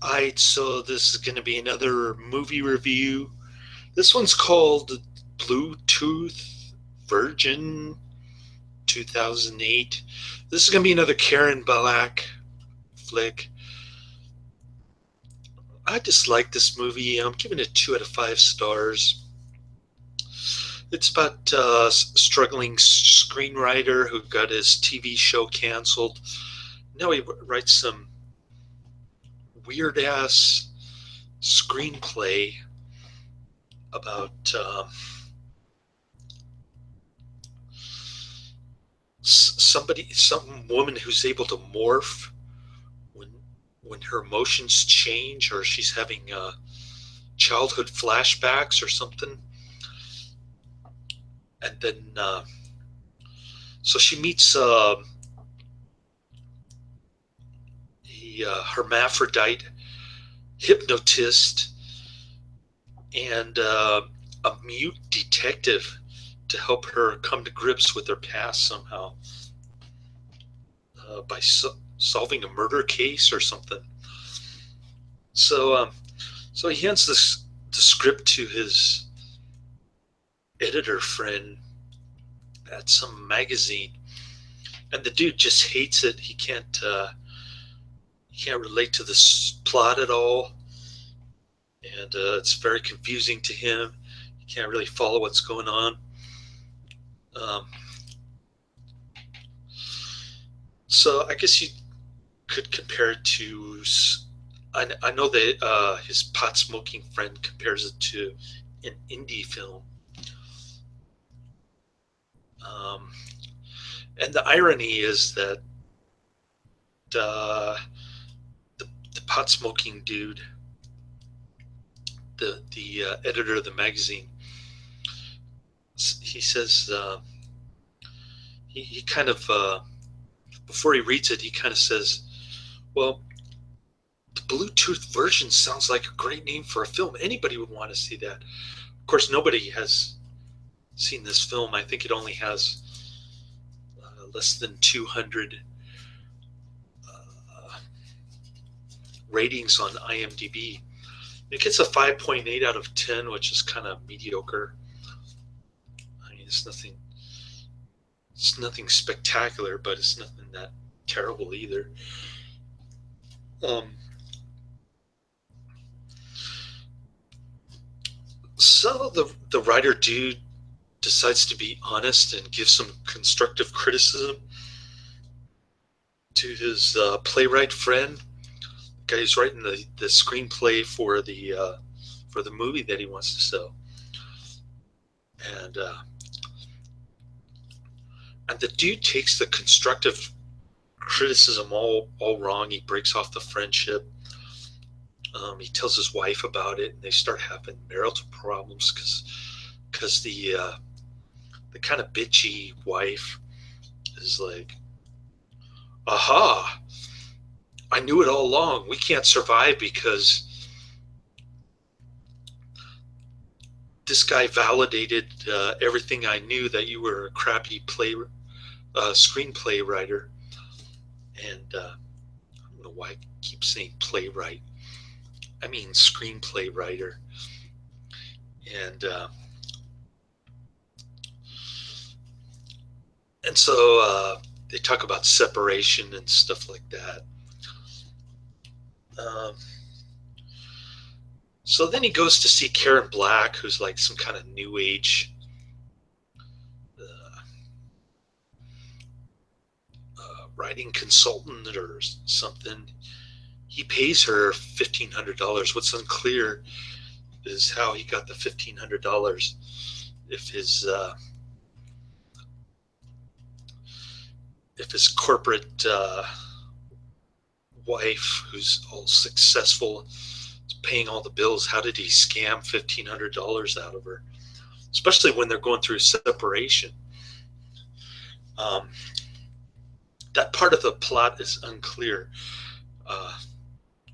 Alright, so this is going to be another movie review. This one's called Bluetooth Virgin 2008. This is going to be another Karen Black flick. I just like this movie. I'm giving it 2 out of 5 stars. It's about a struggling screenwriter who got his TV show canceled. Now he writes some weird ass screenplay about some woman who's able to morph when when her emotions change, or she's having childhood flashbacks or something. And then so she meets a hermaphrodite hypnotist and a mute detective to help her come to grips with her past somehow by solving a murder case or something. So, so he hands the script to his editor friend at some magazine, and the dude just hates it. He can't relate to this plot at all, and it's very confusing to him. He can't really follow what's going on. Um, so I guess you could compare it to. I know that his pot smoking friend compares it to an indie film. Um, and the irony is that uh, the pot smoking dude, the editor of the magazine, he says he kind of before he reads it, he kind of says, "Well, the Bluetooth version sounds like a great name for a film. Anybody would want to see that." Of course, nobody has seen this film. I think it only has less than 200 ratings on IMDb. It gets a 5.8 out of 10, which is kind of mediocre. I mean, it's nothing spectacular, but it's nothing that terrible either. Um, so the writer dude decides to be honest and give some constructive criticism to his playwright friend, the guy who's writing the screenplay for the movie that he wants to sell. And and the dude takes the constructive criticism all wrong. He breaks off the friendship. He tells his wife about it, and they start having marital problems because the kind of bitchy wife is like, "Aha! I knew it all along. We can't survive because this guy validated everything I knew, that you were a crappy screenplay writer." And I don't know why I keep saying playwright. I mean screenplay writer. And and so they talk about separation and stuff like that. Um, so then he goes to see Karen Black, who's like some kind of new age uh, writing consultant or something. He pays her $1,500. What's unclear is how he got the $1,500. If his corporate wife, who's all successful, is paying all the bills, how did he scam $1,500 out of her? Especially when they're going through separation. Um, that part of the plot is unclear. Uh,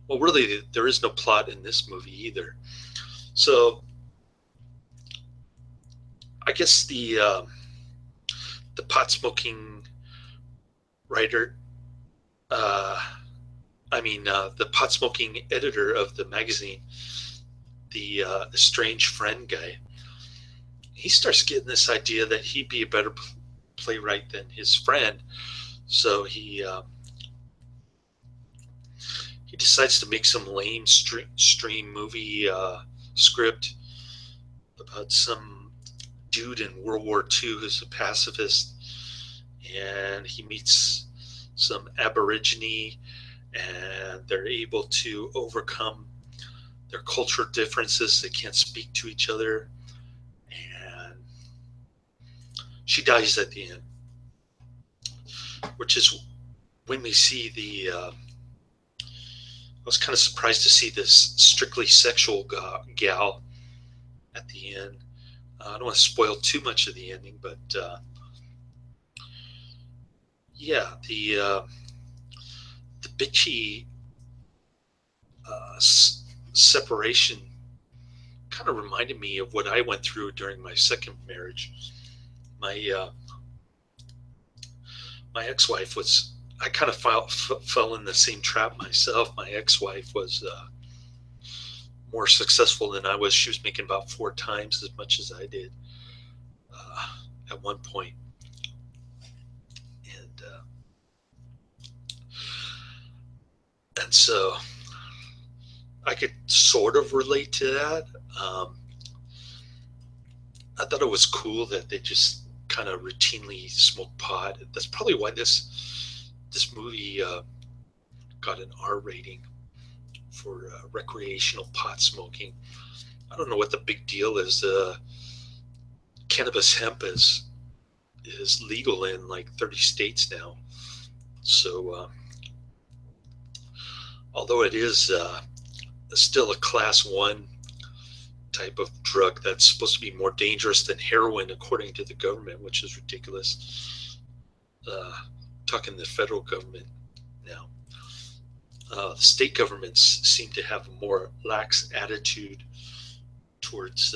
well, really, there is no plot in this movie either. So, I guess the pot smoking writer uh, the pot smoking editor of the magazine, the estranged friend guy, he starts getting this idea that he'd be a better playwright than his friend. So he decides to make some lame stream movie script about some dude in World War II who's a pacifist, and he meets some Aborigine, and they're able to overcome their cultural differences. They can't speak to each other, and she dies at the end, which is when we see the. I was kind of surprised to see this strictly sexual gal at the end. I don't want to spoil too much of the ending, but yeah, the bitchy separation kind of reminded me of what I went through during my second marriage. My my ex-wife was. I kind of fell in the same trap myself. My ex-wife was more successful than I was. She was making about 4 times as much as I did at one point. And so I could sort of relate to that. I thought it was cool that they just kind of routinely smoke pot. That's probably why this movie got an R rating for recreational pot smoking. I don't know what the big deal is. Cannabis hemp is legal in like 30 states now. So although it is still a class 1 type of drug that's supposed to be more dangerous than heroin according to the government, which is ridiculous. Talking the federal government now. The state governments seem to have a more lax attitude towards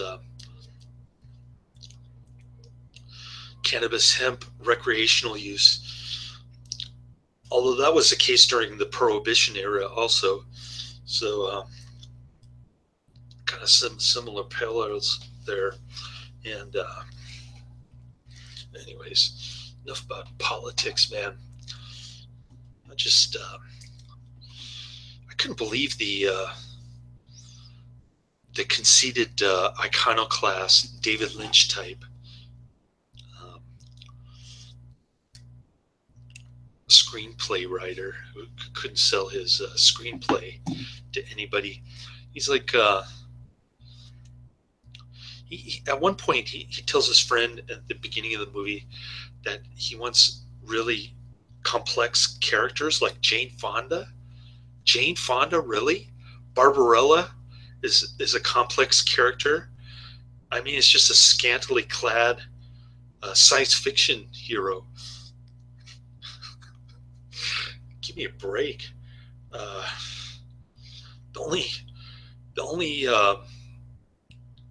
cannabis hemp recreational use, although that was the case during the Prohibition era also. So kind of some similar parallels there. And anyways, enough about politics, man. I couldn't believe the conceited iconoclast David Lynch type screenplay writer who couldn't sell his screenplay to anybody. He's like at one point he tells his friend at the beginning of the movie that he wants really complex characters like Jane Fonda. Jane Fonda, really? Barbarella is a complex character. I mean, it's just a scantily clad science fiction hero. Give me a break. The only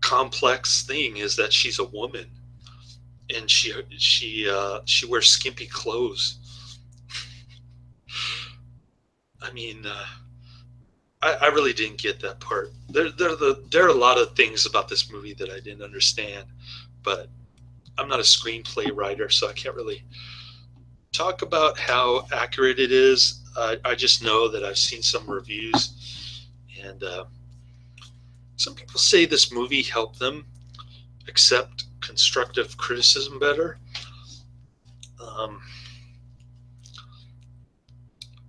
complex thing is that she's a woman, and she wears skimpy clothes. I mean, I really didn't get that part. There are a lot of things about this movie that I didn't understand, but I'm not a screenplay writer, so I can't really talk about how accurate it is. I just know that I've seen some reviews, and some people say this movie helped them accept constructive criticism better.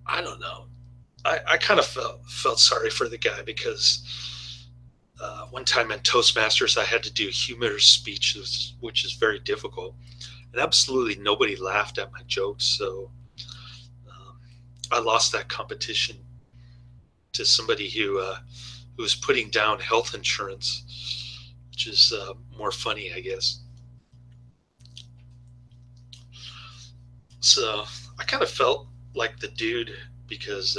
I don't know. I kind of felt sorry for the guy because one time in Toastmasters I had to do humor speech, which is very difficult, and absolutely nobody laughed at my jokes. So I lost that competition to somebody who was putting down health insurance, which is more funny, I guess. So I kind of felt like the dude because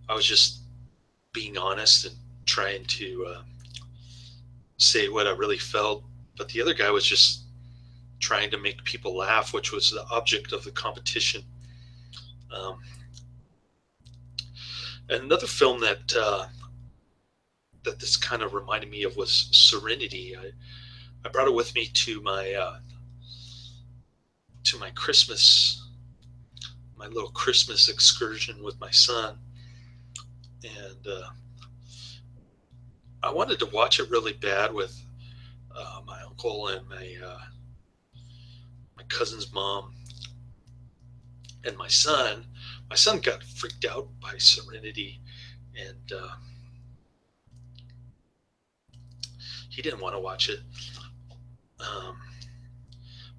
I was just being honest and trying to say what I really felt. But the other guy was just trying to make people laugh, which was the object of the competition. And another film that this kind of reminded me of was Serenity. I brought it with me to my little Christmas excursion with my son, and I wanted to watch it really bad with my uncle and my cousin's mom and my son. My son got freaked out by Serenity, and he didn't want to watch it. Um,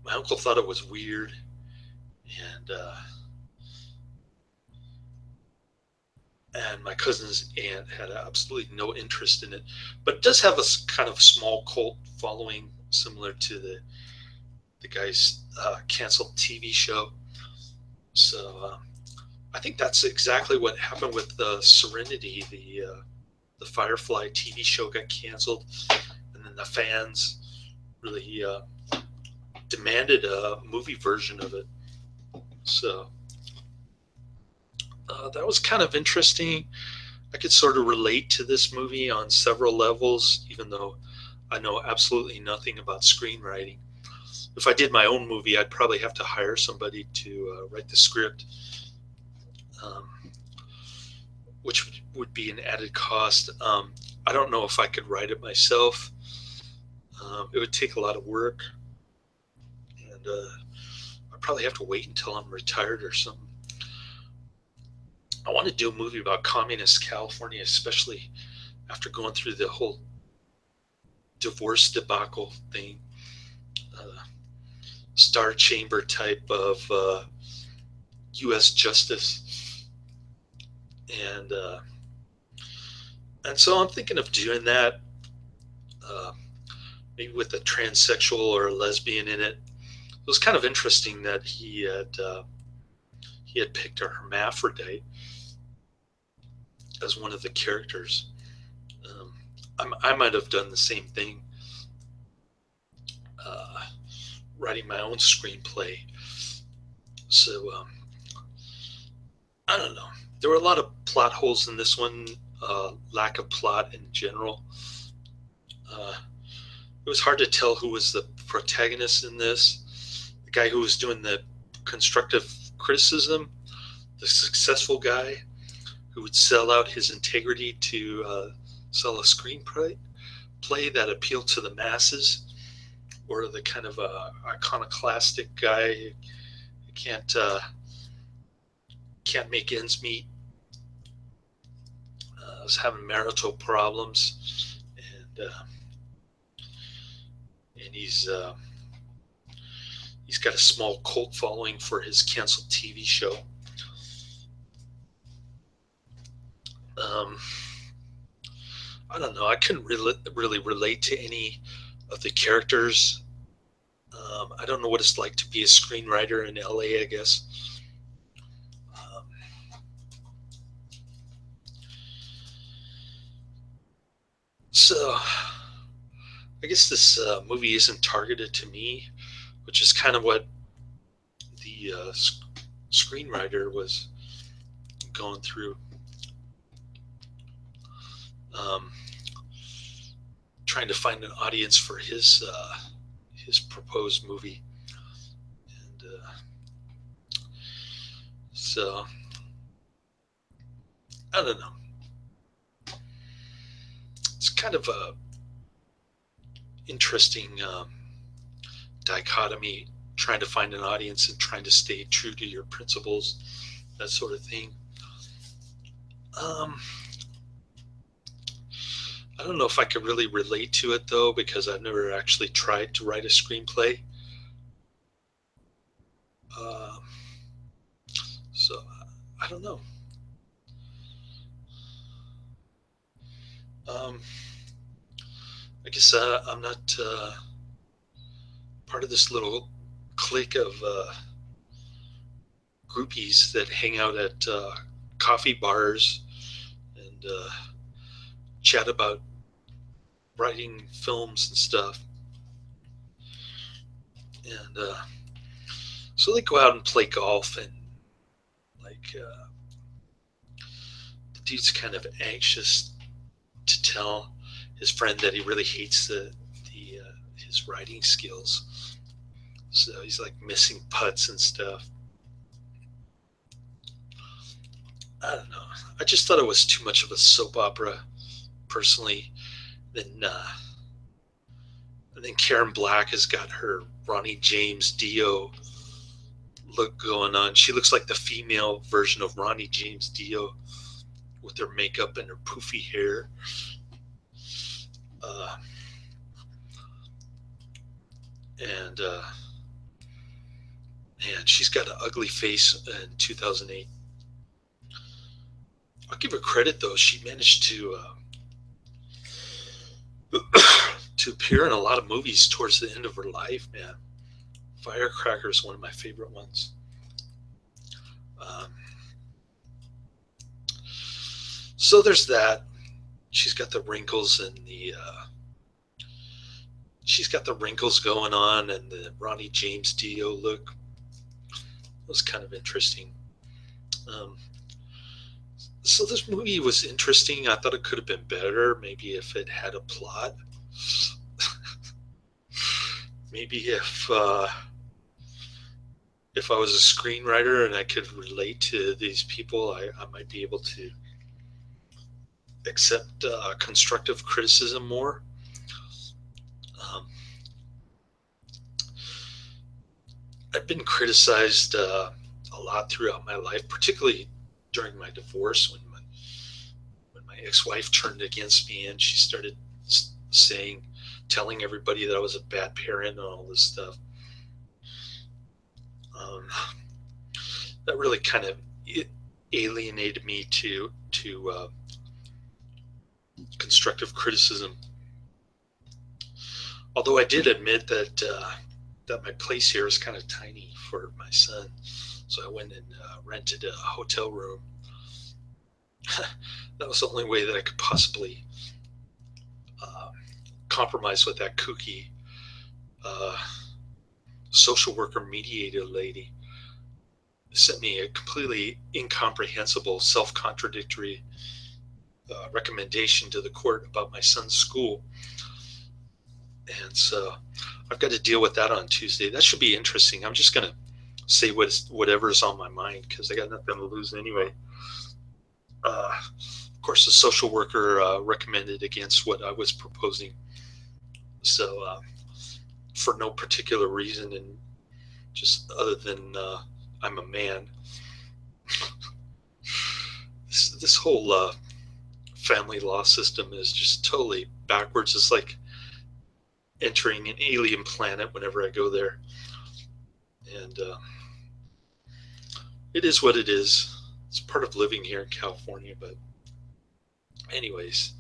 my uncle thought it was weird, and my cousin's aunt had absolutely no interest in it. But it does have a kind of small cult following, similar to the guy's canceled TV show. So I think that's exactly what happened with Serenity. The Firefly TV show got canceled, and then the fans really demanded a movie version of it. So that was kind of interesting. I could sort of relate to this movie on several levels, even though I know absolutely nothing about screenwriting. If I did my own movie, I'd probably have to hire somebody to write the script, um, which would be an added cost. I don't know if I could write it myself. It would take a lot of work, and I'd probably have to wait until I'm retired or something. I want to do a movie about communist California, especially after going through the whole divorce debacle thing, Star Chamber type of U.S. justice, and and so I'm thinking of doing that, uh, maybe with a transsexual or a lesbian in it. It was kind of interesting that he had picked a hermaphrodite as one of the characters. I might have done the same thing, uh, writing my own screenplay. So I don't know. There were a lot of plot holes in this one, lack of plot in general. It was hard to tell who was the protagonist in this. The guy who was doing the constructive criticism, the successful guy who would sell out his integrity to sell a screenplay that appealed to the masses, or the kind of iconoclastic guy who can't make ends meet, was having marital problems, and he's got a small cult following for his canceled TV show. I don't know. I couldn't really relate to any of the characters. I don't know what it's like to be a screenwriter in LA, I guess. Um, so I guess this movie isn't targeted to me, which is kind of what the screenwriter was going through, um, trying to find an audience for his proposed movie, and so I don't know. It's kind of a interesting dichotomy, trying to find an audience and trying to stay true to your principles, that sort of thing. I don't know if I could really relate to it though, because I've never actually tried to write a screenplay. Um, so I don't know. Um, I guess I'm not part of this little clique of groupies that hang out at coffee bars and chat about writing films and stuff. And so they go out and play golf, and like dude's kind of anxious to tell his friend that he really hates the his writing skills. So he's like missing putts and stuff. I don't know. I just thought it was too much of a soap opera, personally. Then, and then Karen Black has got her Ronnie James Dio look going on. She looks like the female version of Ronnie James Dio with her makeup and her poofy hair. Uh, and man, she's got an ugly face in 2008. I'll give her credit though; she managed to to appear in a lot of movies towards the end of her life. Man, Firecracker is one of my favorite ones. Um, so there's that. She's got the wrinkles and she's got the wrinkles going on and the Ronnie James Dio look. It was kind of interesting. Um, so this movie was interesting. I thought it could have been better, maybe if it had a plot. Maybe if I was a screenwriter and I could relate to these people, I might be able to accept constructive criticism more. Um, I've been criticized a lot throughout my life, particularly during my divorce when my ex-wife turned against me and she started telling everybody that I was a bad parent and all this stuff. Um, that really kind of alienated me to constructive criticism. Although I did admit that my place here is kind of tiny for my son, so I went and rented a hotel room. That was the only way that I could possibly compromise with that kooky uh, social worker mediator lady. Sent me a completely incomprehensible, self-contradictory recommendation to the court about my son's school. And so I've got to deal with that on Tuesday. That should be interesting. I'm just going to say whatever's on my mind because I got nothing to lose anyway. Of course, the social worker recommended against what I was proposing. So for no particular reason and just other than I'm a man. This whole family law system is just totally backwards. It's like entering an alien planet whenever I go there. And it is what it is. It's part of living here in California. But anyways,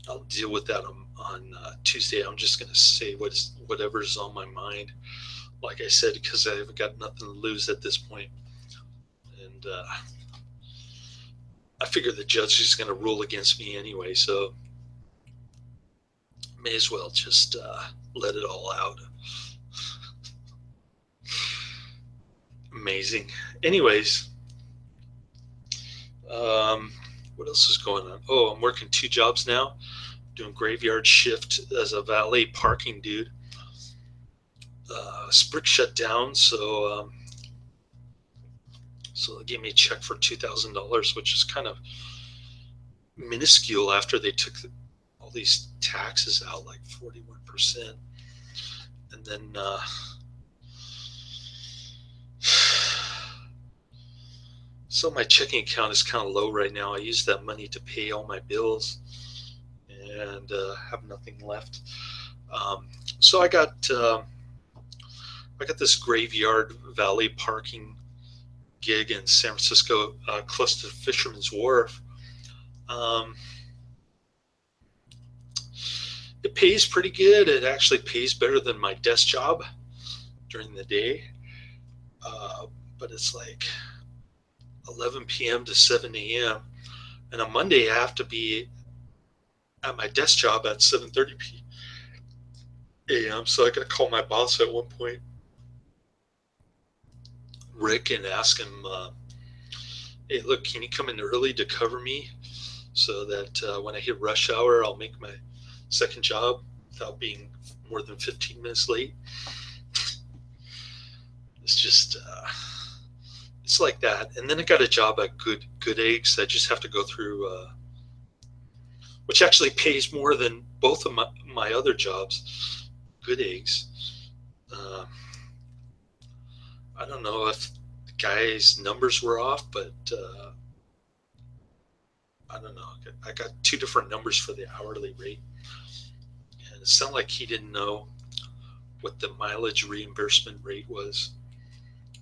I'll deal with that on Tuesday. I'm just going to say whatever's on my mind. Like I said, because I've got nothing to lose at this point. And I figure the judge is going to rule against me anyway, so may as well just let it all out. Amazing. Anyways, what else is going on? Oh, I'm working 2 jobs now. Doing graveyard shift as a valet parking dude. Sprick shut down, so they gave me a check for $2,000, which is kind of minuscule after they took all these taxes out, like 41%. And then so my checking account is kind of low right now. I use that money to pay all my bills and have nothing left. So I got this graveyard valet parking gig in San Francisco, close to Fisherman's Wharf. It pays pretty good. It actually pays better than my desk job during the day. But it's like 11 p.m. to 7 a.m. And on Monday, I have to be at my desk job at 7:30 a.m. So I got to call my boss at one point, Rick, and ask him hey, look, can you come in early to cover me so that when I hit rush hour, I'll make my second job without being more than 15 minutes late? It's just, it's like that. And then I got a job at Good Eggs. I just have to go through, which actually pays more than both of my other jobs. Good Eggs. Um, I don't know if the guy's numbers were off, but I don't know. I got two different numbers for the hourly rate, and it sounded like he didn't know what the mileage reimbursement rate was.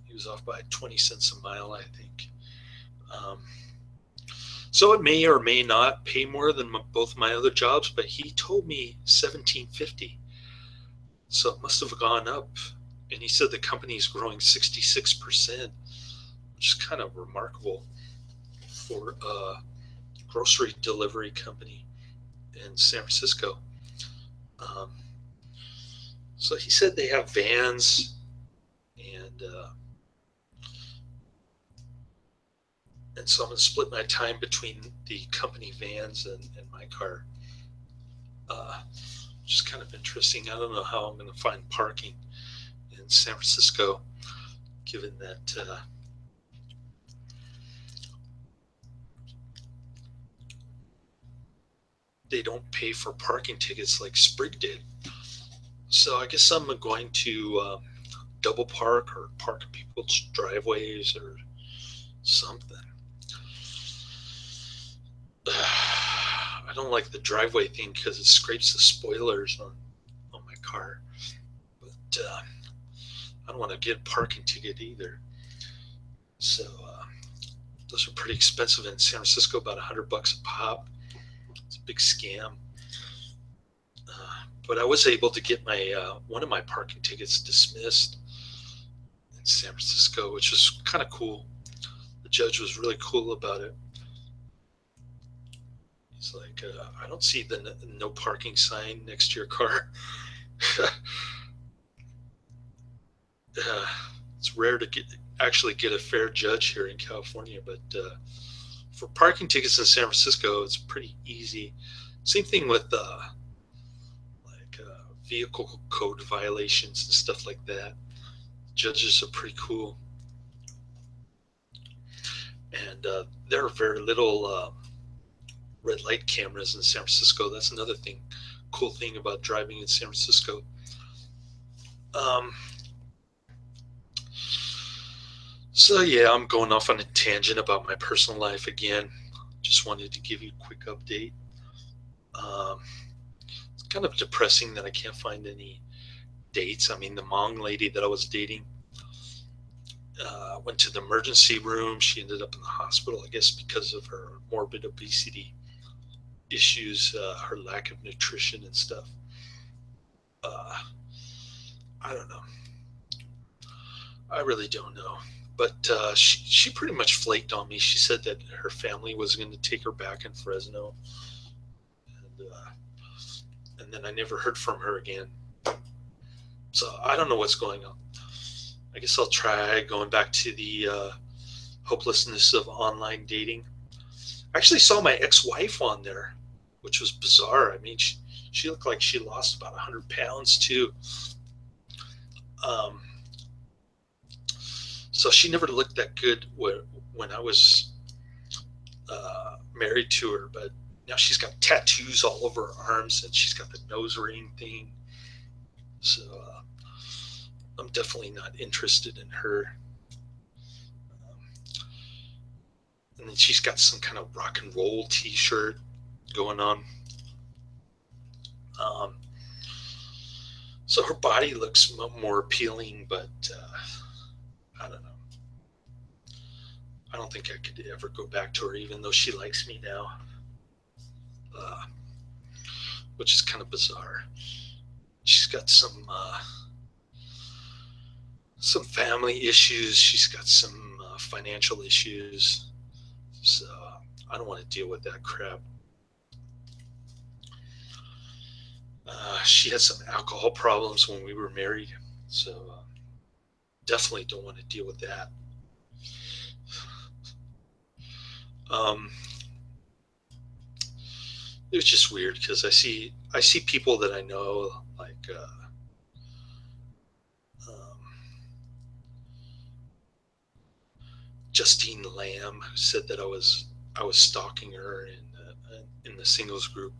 He was off by 20 cents a mile, I think. Um, so it may or may not pay more than both my other jobs, but he told me 1750, so it must have gone up. And he said the company is growing 66%, which is kind of remarkable for a grocery delivery company in San Francisco. Um, so he said they have vans, and so I'm going to split my time between the company vans and my car. Which is kind of interesting. I don't know how I'm going to find parking in San Francisco, given that they don't pay for parking tickets like Sprig did. So I guess I'm going to double park or park in people's driveways or something. I don't like the driveway thing because it scrapes the spoilers on my car. But I don't want to get a parking ticket either. So those are pretty expensive in San Francisco, about $100 a pop. It's a big scam. But I was able to get my one of my parking tickets dismissed in San Francisco, which was kind of cool. The judge was really cool about it. He's like, I don't see the no parking sign next to your car. It's rare to actually get a fair judge here in California, but for parking tickets in San Francisco, it's pretty easy. Same thing with vehicle code violations and stuff like that. Judges are pretty cool, and there are very little red light cameras in San Francisco. That's another cool thing about driving in San Francisco. So yeah, I'm going off on a tangent about my personal life again. Just wanted to give you a quick update. It's kind of depressing that I can't find any dates. I mean, the Hmong lady that I was dating went to the emergency room. She ended up in the hospital, I guess, because of her morbid obesity issues, her lack of nutrition and stuff. I don't know. I really don't know. But she pretty much flaked on me. She said that her family was going to take her back in Fresno. And then I never heard from her again. So I don't know what's going on. I guess I'll try going back to the hopelessness of online dating. I actually saw my ex-wife on there, which was bizarre. I mean, she looked like she lost about 100 pounds too. So she never looked that good when I was married to her, but now she's got tattoos all over her arms and she's got the nose ring thing. So I'm definitely not interested in her. And then she's got some kind of rock and roll t-shirt going on. So her body looks more appealing, but I don't know. I don't think I could ever go back to her, even though she likes me now, which is kind of bizarre. She's got some family issues. She's got some financial issues. So I don't want to deal with that crap. She had some alcohol problems when we were married, so definitely don't want to deal with that. Um, it was just weird because I see people that I know, like um, Justine Lamb, who said that I was stalking her in the singles group.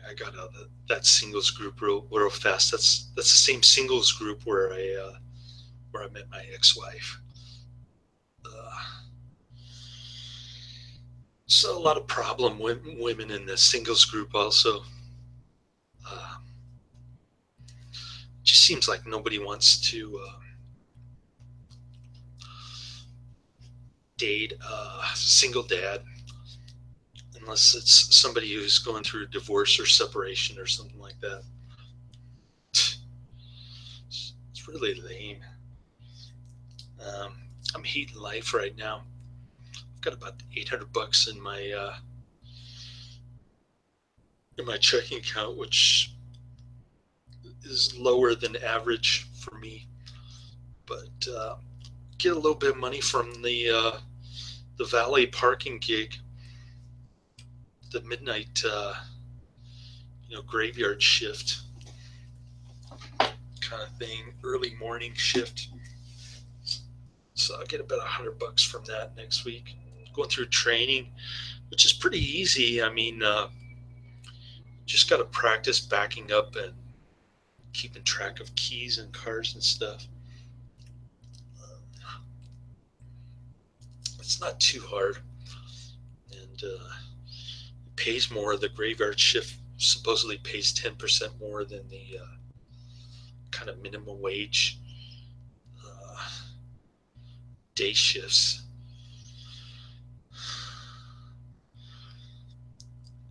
I got out of that singles group real fast. That's the same singles group where I met my ex-wife. Uh, so a lot of problem women in the singles group also. Uh, just seems like nobody wants to date a single dad unless it's somebody who's going through a divorce or separation or something like that. It's really lame. Um, I'm hating life right now. I've got about $800 in my checking account, which is lower than average for me. But get a little bit of money from the valet parking gig, the midnight graveyard shift kind of thing, early morning shift. So I'll get about $100 from that next week. Going through training, which is pretty easy. I mean, just got to practice backing up and keeping track of keys and cars and stuff. It's not too hard, and it pays more. The graveyard shift supposedly pays 10% more than the kind of minimum wage uh, day shifts.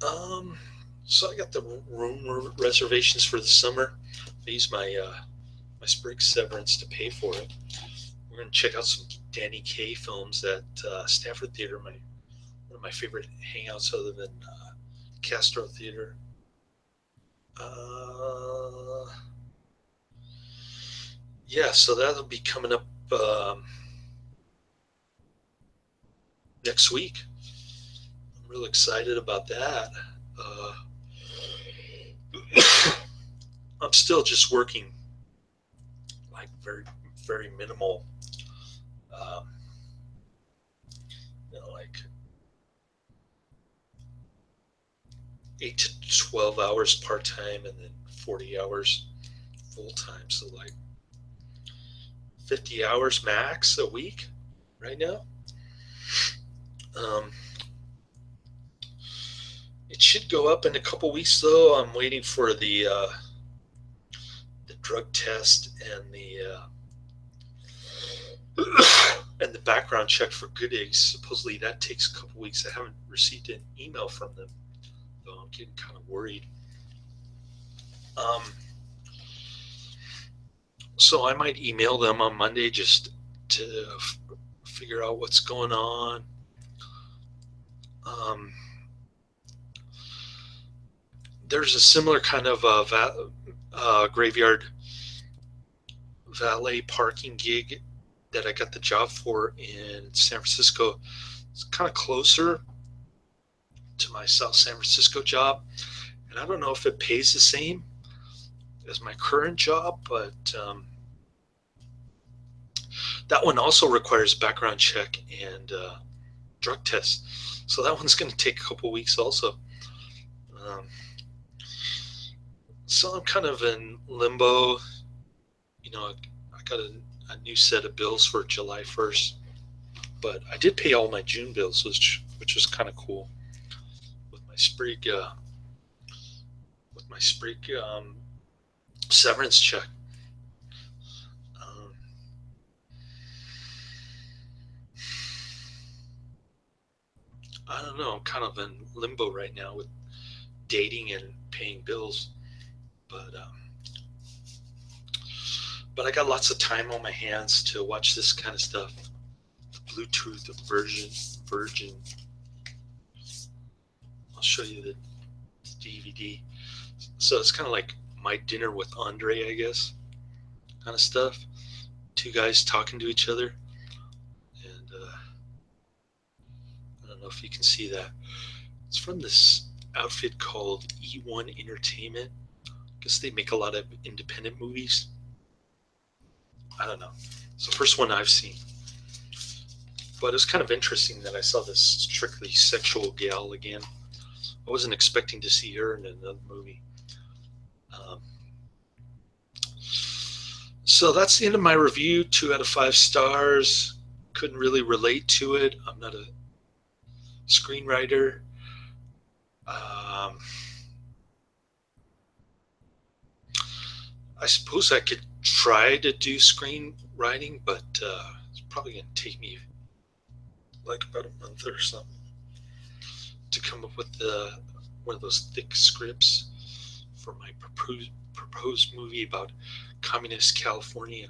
Um, so I got the room reservations for the summer. I use my Sprig severance to pay for it. We're gonna check out some Danny Kaye films at Stanford Theater, one of my favorite hangouts other than Castro Theater. Uh, yeah, so that'll be coming up next week. I'm real excited about that. Uh, I'm still just working like very, very minimal, um, like 8 to 12 hours part time, and then 40 hours full time. So like 50 hours max a week right now. Um, it should go up in a couple weeks though. I'm waiting for the drug test and and the background check for Good Eggs. Supposedly that takes a couple weeks. I haven't received an email from them, though I'm getting kind of worried. Um, so I might email them on Monday just to figure out what's going on. Um, there's a similar kind of graveyard valet parking gig that I got the job for in San Francisco. It's kind of closer to my South San Francisco job, and I don't know if it pays the same as my current job, but that one also requires background check and drug test. So that one's going to take a couple weeks also. Um, so I'm kind of in limbo. I got a new set of bills for July 1st, but I did pay all my June bills, which was kind of cool with my Sprig severance check. Um, I don't know. I'm kind of in limbo right now with dating and paying bills, but I got lots of time on my hands to watch this kind of stuff. The Bluetooth version. I'll show you the DVD. So it's kind of like My Dinner with Andre, I guess, kind of stuff. Two guys talking to each other, and don't know if you can see that. It's from this outfit called E1 Entertainment. I guess they make a lot of independent movies. I don't know. It's the first one I've seen. But it's kind of interesting that I saw this strictly sexual gal again. I wasn't expecting to see her in another movie. Um, so that's the end of my review. 2 out of 5 stars. Couldn't really relate to it. I'm not a screenwriter. I suppose I could try to do screenwriting, but it's probably going to take me like about a month or something to come up with one of those thick scripts for my proposed movie about communist California.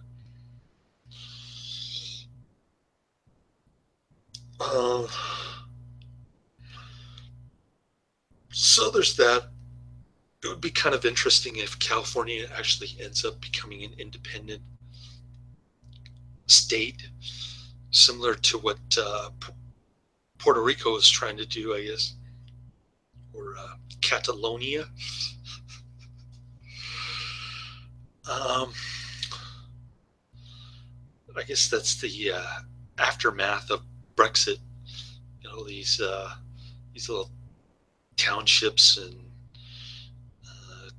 So there's that. It would be kind of interesting if California actually ends up becoming an independent state, similar to what Puerto Rico is trying to do, I guess, or Catalonia. I guess that's the aftermath of Brexit. You know, these little townships and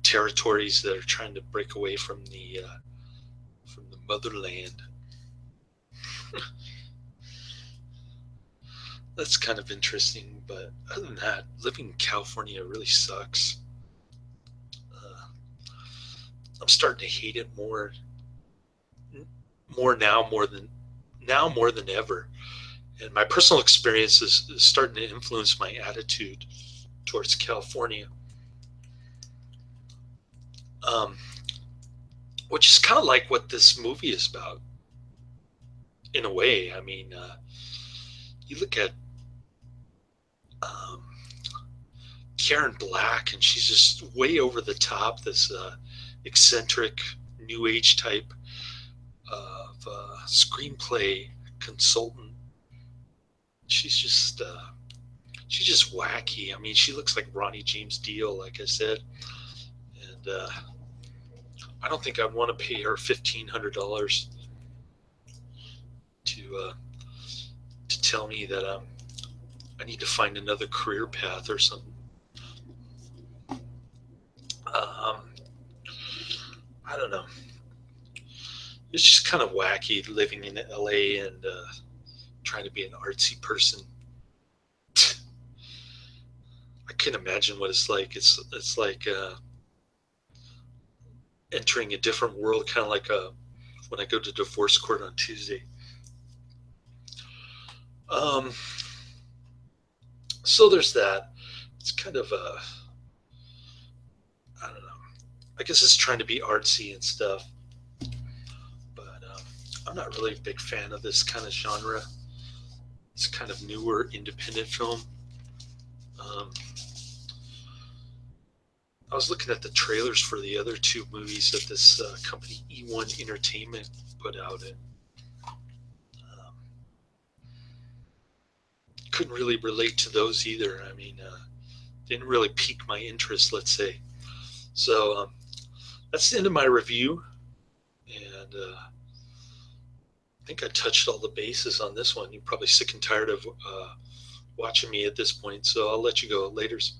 territories that are trying to break away from the motherland. That's kind of interesting, but other than that, living in California really sucks. I'm starting to hate it more more than ever. And my personal experience is starting to influence my attitude towards California. Which is kind of like what this movie is about, in a way. I mean, you look at Karen Black, and she's just way over the top. This eccentric new age type of screenplay consultant. She's just wacky. I mean, she looks like Ronnie James Dio, like I said, and I don't think I'd want to pay her $1,500 to tell me that I need to find another career path or something. I don't know. It's just kind of wacky living in LA and trying to be an artsy person. I can't imagine what it's like. It's like entering a different world, kind of like when I go to divorce court on Tuesday. So there's that. It's kind of I don't know. I guess it's trying to be artsy and stuff, but I'm not really a big fan of this kind of genre. It's kind of newer independent film. I was looking at the trailers for the other 2 movies that this company E1 Entertainment put out, and couldn't really relate to those either. I mean, didn't really pique my interest, let's say. So that's the end of my review, and I think I touched all the bases on this one. You're probably sick and tired of watching me at this point, so I'll let you go. Laters.